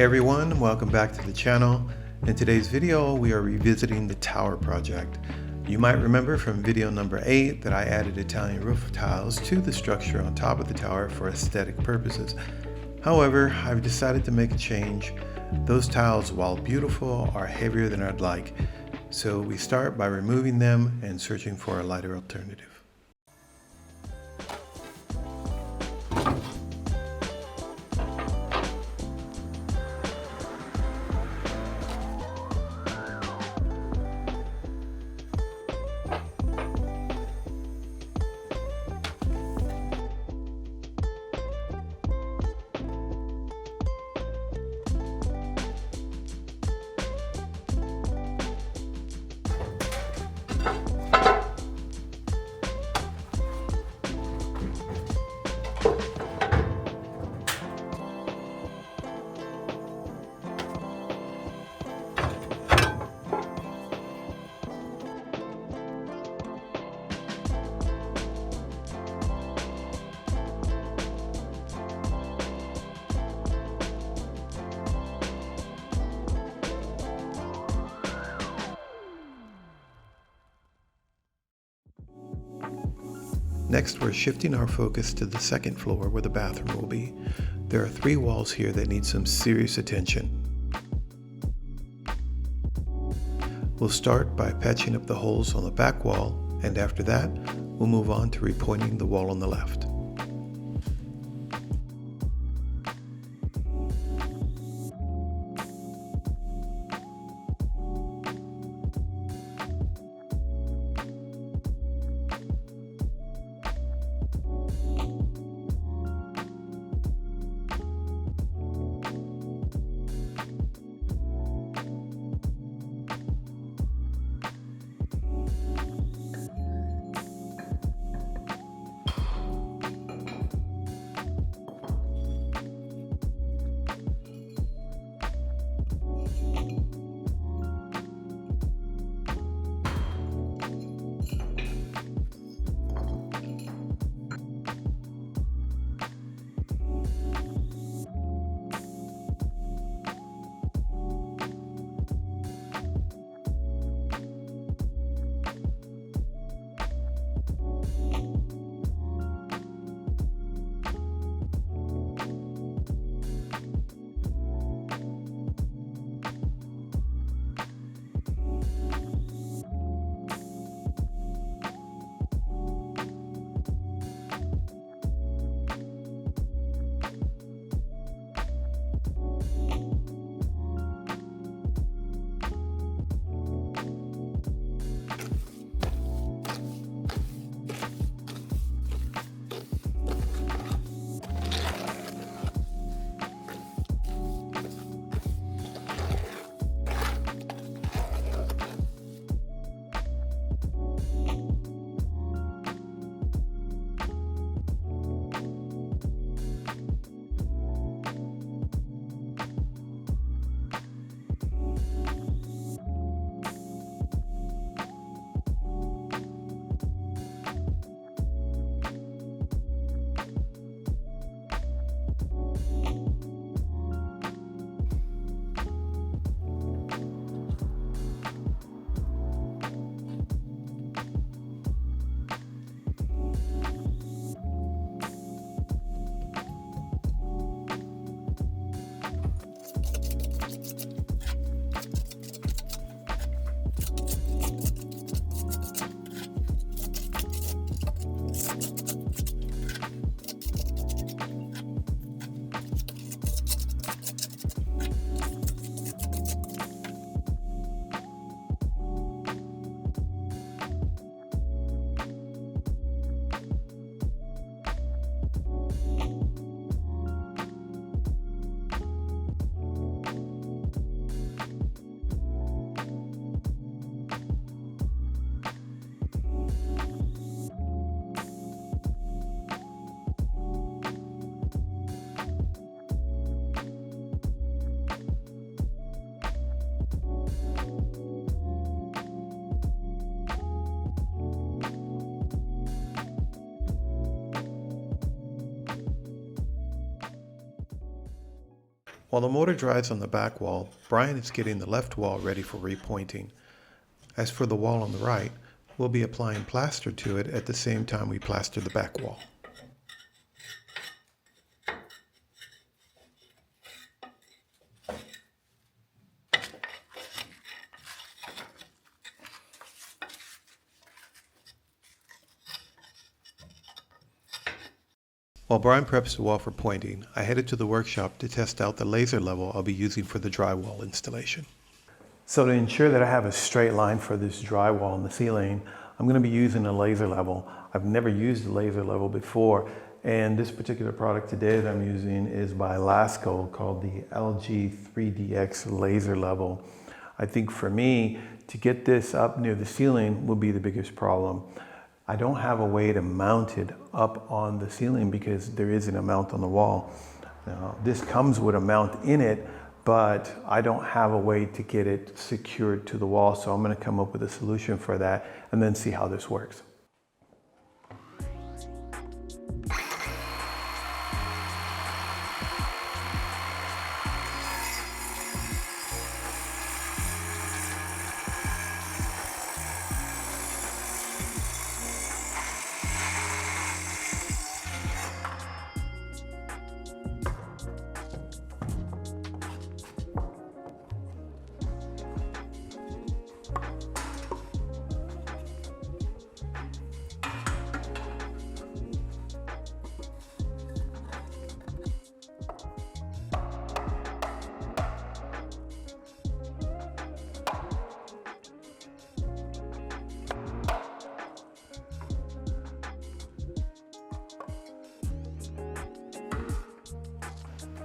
Hey everyone, welcome back to the channel. In today's video, we are revisiting the tower project. You might remember from video number 8 that I added Italian roof tiles to the structure on top of the tower for aesthetic purposes. However, I've decided to make a change. Those tiles, while beautiful, are heavier than I'd like. So we start by removing them and searching for a lighter alternative. Next, we're shifting our focus to the second floor where the bathroom will be. There are 3 walls here that need some serious attention. We'll start by patching up the holes on the back wall, and after that, we'll move on to repointing the wall on the left. While the mortar dries on the back wall, Brian is getting the left wall ready for repointing. As for the wall on the right, we'll be applying plaster to it at the same time we plaster the back wall. While Brian preps the wall for pointing, I headed to the workshop to test out the laser level I'll be using for the drywall installation. So to ensure that I have a straight line for this drywall in the ceiling, I'm going to be using a laser level. I've never used a laser level before, and this particular product today that I'm using is by LasGoo, called the LG3DX laser level. I think for me, to get this up near the ceiling will be the biggest problem. I don't have a way to mount it up on the ceiling because there isn't a mount on the wall. Now, this comes with a mount in it, but I don't have a way to get it secured to the wall, so I'm going to come up with a solution for that and then see how this works.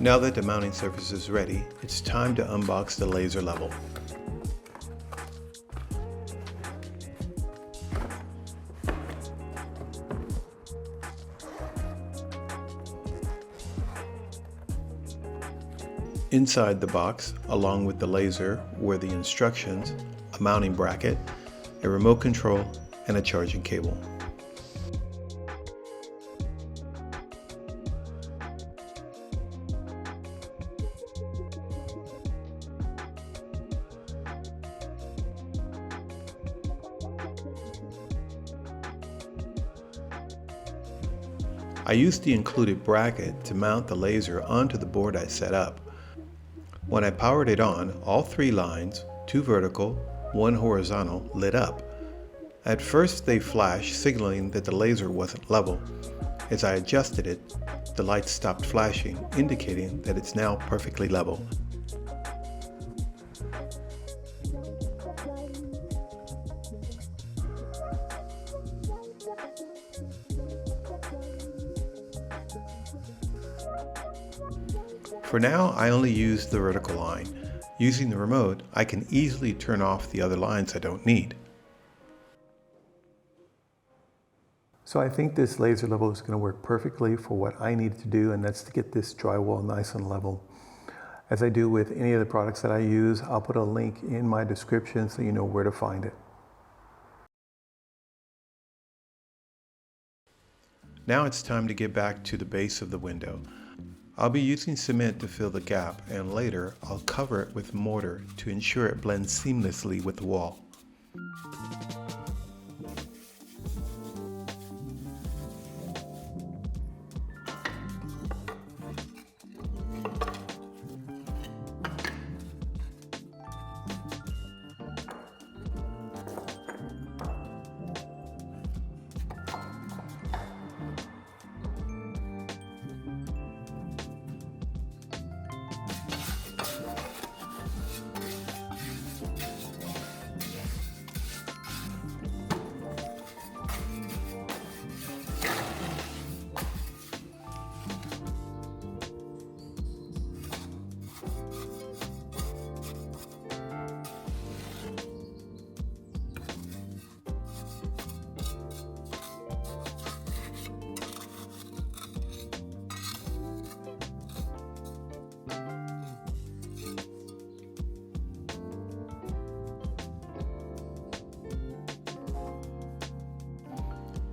Now that the mounting surface is ready, it's time to unbox the laser level. Inside the box, along with the laser, were the instructions, a mounting bracket, a remote control, and a charging cable. I used the included bracket to mount the laser onto the board I set up. When I powered it on, all 3 lines, 2 vertical, 1 horizontal, lit up. At first they flashed, signaling that the laser wasn't level. As I adjusted it, the lights stopped flashing, indicating that it's now perfectly level. For now, I only use the vertical line. Using the remote, I can easily turn off the other lines I don't need. So I think this laser level is going to work perfectly for what I need to do, and that's to get this drywall nice and level. As I do with any of the products that I use, I'll put a link in my description so you know where to find it. Now it's time to get back to the base of the window. I'll be using cement to fill the gap, and later I'll cover it with mortar to ensure it blends seamlessly with the wall.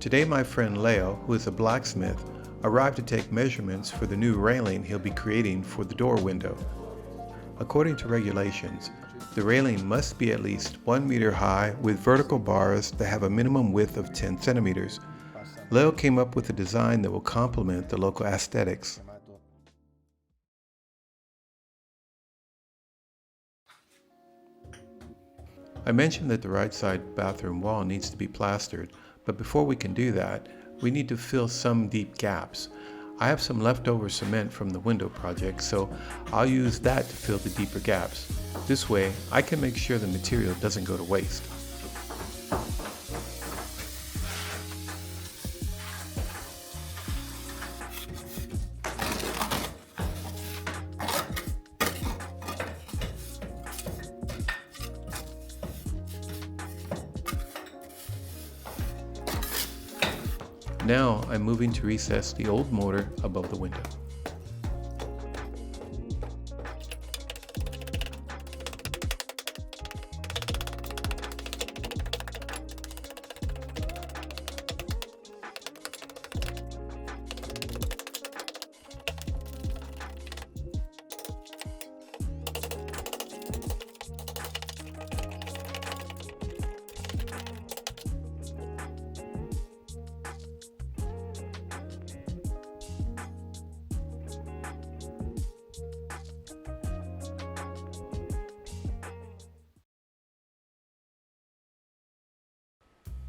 Today my friend Leo, who is a blacksmith, arrived to take measurements for the new railing he'll be creating for the door window. According to regulations, the railing must be at least 1 meter high with vertical bars that have a minimum width of 10 centimeters. Leo came up with a design that will complement the local aesthetics. I mentioned that the right side bathroom wall needs to be plastered, but before we can do that, we need to fill some deep gaps. I have some leftover cement from the window project, so I'll use that to fill the deeper gaps. This way, I can make sure the material doesn't go to waste. Now I'm moving to recess the old mortar above the window.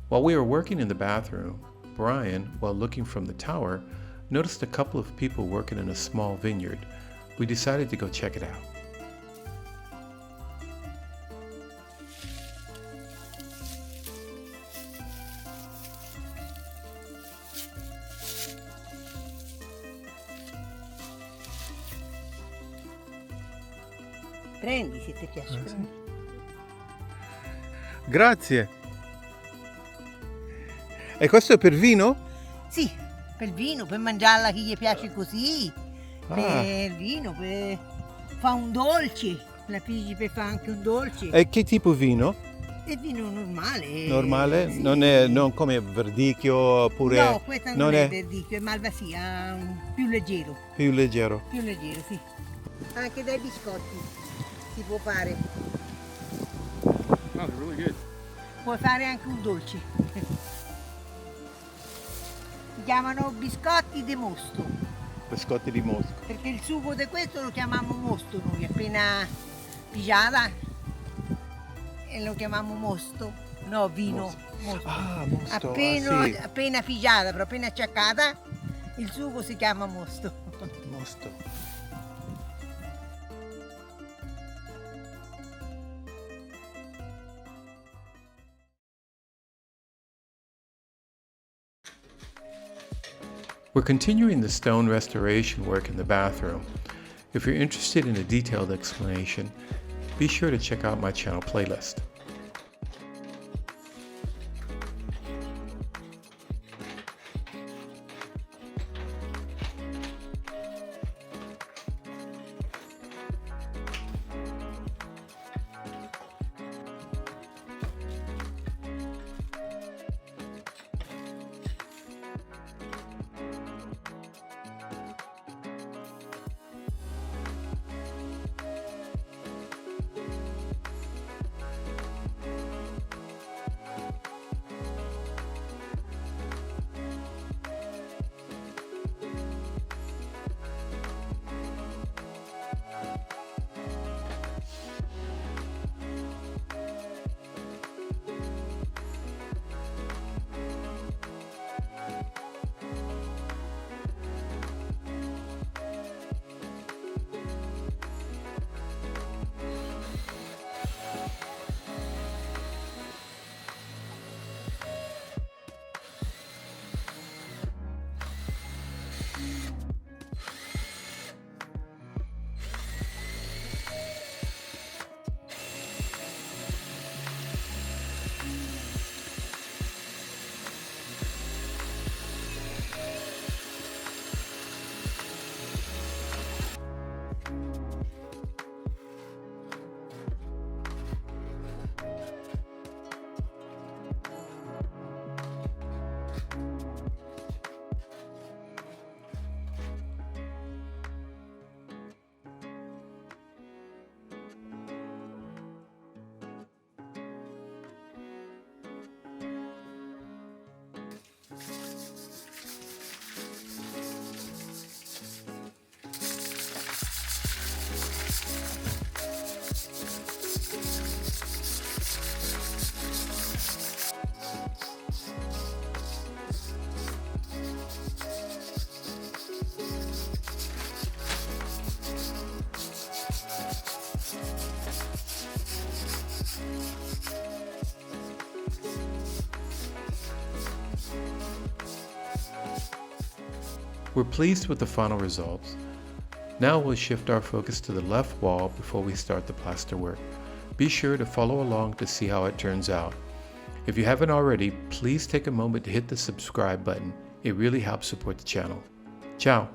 While we were working in the bathroom, Brian, while looking from the tower, noticed a couple of people working in a small vineyard. We decided to go check it out. Prendi se ti piace. Prendi. Grazie. E questo è per vino? Sì, per vino, per mangiarla chi gli piace così, per vino, per fa un dolce, la figlia per fare anche un dolce. E che tipo vino? È vino normale. Normale? Sì. Non come verdicchio oppure... No, questo non è verdicchio, è malvasia, più leggero. Più leggero. Più leggero, sì. Anche dai biscotti si può fare. Oh, really good. Puoi fare anche un dolce. Si chiamano biscotti di mosto, Biscotti di mosca. perché il sugo di questo lo chiamiamo mosto noi, appena pigiata e lo chiamiamo mosto, no vino, mosto. Ah, mosto. Appena, Sì. appena pigiata, però appena acciaccata, il sugo si chiama mosto. Mosto. We're continuing the stone restoration work in the bathroom. If you're interested in a detailed explanation, be sure to check out my channel playlist. We're pleased with the final results. Now we'll shift our focus to the left wall before we start the plaster work. Be sure to follow along to see how it turns out. If you haven't already, please take a moment to hit the subscribe button. It really helps support the channel. Ciao!